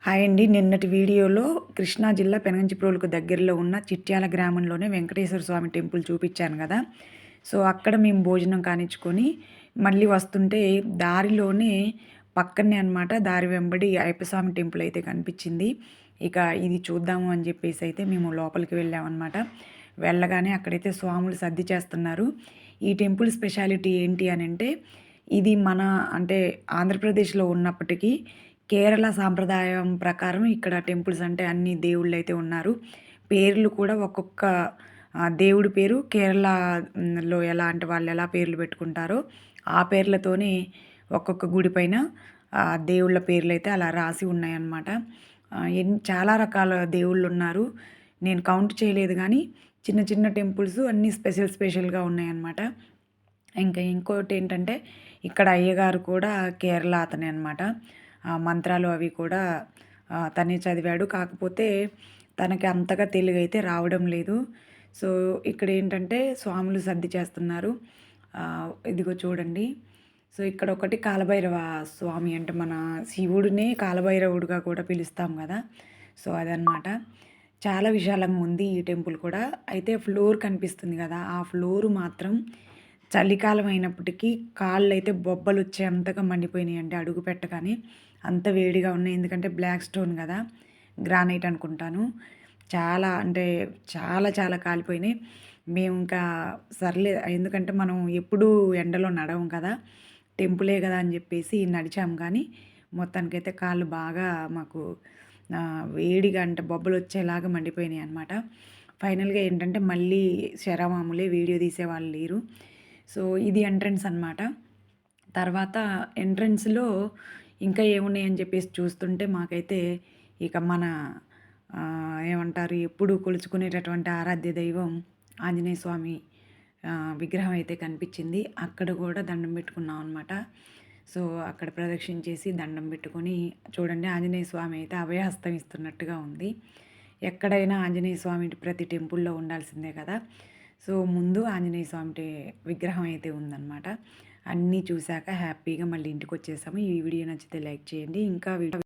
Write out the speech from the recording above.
Hi అండి. నిన్నటి వీడియోలో కృష్ణా జిల్లా పెనంచిప్రోలుకు దగ్గరలో ఉన్న చిట్యాల గ్రామంలోనే వెంకటేశ్వర స్వామి టెంపుల్ చూపించాను కదా! సో, అక్కడ మేము భోజనం కానిచ్చుకొని మళ్ళీ వస్తుంటే దారిలోనే పక్కనే అనమాట దారి వెంబడి అయ్యప్పస్వామి టెంపుల్ అయితే కనిపించింది. ఇక ఇది చూద్దాము అని చెప్పేసి అయితే మేము లోపలికి వెళ్ళామన్నమాట. వెళ్ళగానే అక్కడైతే స్వాములు సద్ది చేస్తున్నారు. ఈ టెంపుల్ స్పెషాలిటీ ఏంటి అనంటే ఇది మన అంటే ఆంధ్రప్రదేశ్‌లో ఉన్నప్పటికీ కేరళ సాంప్రదాయం ప్రకారం ఇక్కడ టెంపుల్స్ అంటే అన్ని దేవుళ్ళైతే ఉన్నారు. పేర్లు కూడా ఒక్కొక్క దేవుడి పేరు కేరళ లో ఎలా అంటే వాళ్ళెలా పేర్లు పెట్టుకుంటారో, ఆ పేర్లతోనే ఒక్కొక్క గుడి పైన దేవుళ్ళ పేర్లయితే అలా రాసి ఉన్నాయన్నమాట. చాలా రకాల దేవుళ్ళున్నారు. నేను కౌంట్ చేయలేదు గానీ, చిన్న చిన్న టెంపుల్స్ అన్నీ స్పెషల్‌గా ఉన్నాయన్నమాట. ఇంకా ఇంకోటేంటంటే, ఇక్కడ అయ్యగారు కూడా కేరళ అతనే అనమాట. మంత్రాలు అవి కూడా తనే చదివాడు. కాకపోతే తనకి అంతగా తెలుగైతే రావడం లేదు. సో, ఇక్కడేంటంటే స్వాములు సద్ది చేస్తున్నారు. ఇదిగో చూడండి. సో, ఇక్కడ ఒకటి కాలభైరవ స్వామి అంటే మన శివుడినే కాలభైరవుడుగా కూడా పిలుస్తాం గదా! సో, అదనమాట. చాలా విశాలంగా ఉంది ఈ టెంపుల్ కూడా. అయితే ఫ్లోర్ కనిపిస్తుంది గదా! ఆ ఫ్లోర్ మాత్రం చలికాలం అయినప్పటికీ కాళ్ళైతే బొబ్బలొచ్చేంతగా మండిపోయినాయండి అడుగు పెట్టగానే. అంత వేడిగా ఉన్నాయి. ఎందుకంటే బ్లాక్ స్టోన్ గదా! గ్రానైట్ అనుకుంటాను. చాలా అంటే చాలా కాలిపోయినాయి. మేము ఇంకా సర్లే ఎందుకంటే మనం ఎప్పుడూ ఎండలో నడవం కదా! టెంపులే గదా అని జెప్పేసి నడిచాం కానీ, మొత్తానికైతే కాళ్ళు బాగా మాకు వేడిగా అంటే బొబ్బలొచ్చేలాగా మండిపోయినాయనమాట. ఫైనల్‌గా ఏంటంటే మళ్ళీ శరమామూలే వీడియో తీసేవాళ్ళు లేరు. సో, ఇది ఎంట్రన్స్ అనమాట. తర్వాత ఎంట్రన్స్‌లో ఇంకా ఏమున్నాయని చెప్పేసి చూస్తుంటే మాకైతే ఇక మన ఏమంటారు ఎప్పుడు కొలుచుకునేటటువంటి ఆరాధ్య దైవం ఆంజనేయ స్వామి విగ్రహం అయితే కనిపించింది. అక్కడ కూడా దండం పెట్టుకున్నాం అనమాట. సో, అక్కడ ప్రదక్షిణ చేసి దండం పెట్టుకొని చూడండి ఆంజనేయ స్వామి అయితే అభయహస్తం ఇస్తున్నట్టుగా ఉంది. ఎక్కడైనా ఆంజనేయ స్వామి ప్రతి టెంపుల్‌లో ఉండాల్సిందే కదా! సో, ముందు ఆంజనేయ స్వామి విగ్రహం అయితే ఉందన్నమాట. అన్నీ చూసాక హ్యాపీగా మళ్ళీ ఇంటికొచ్చేసాము. ఈ వీడియో నచ్చితే లైక్ చేయండి. ఇంకా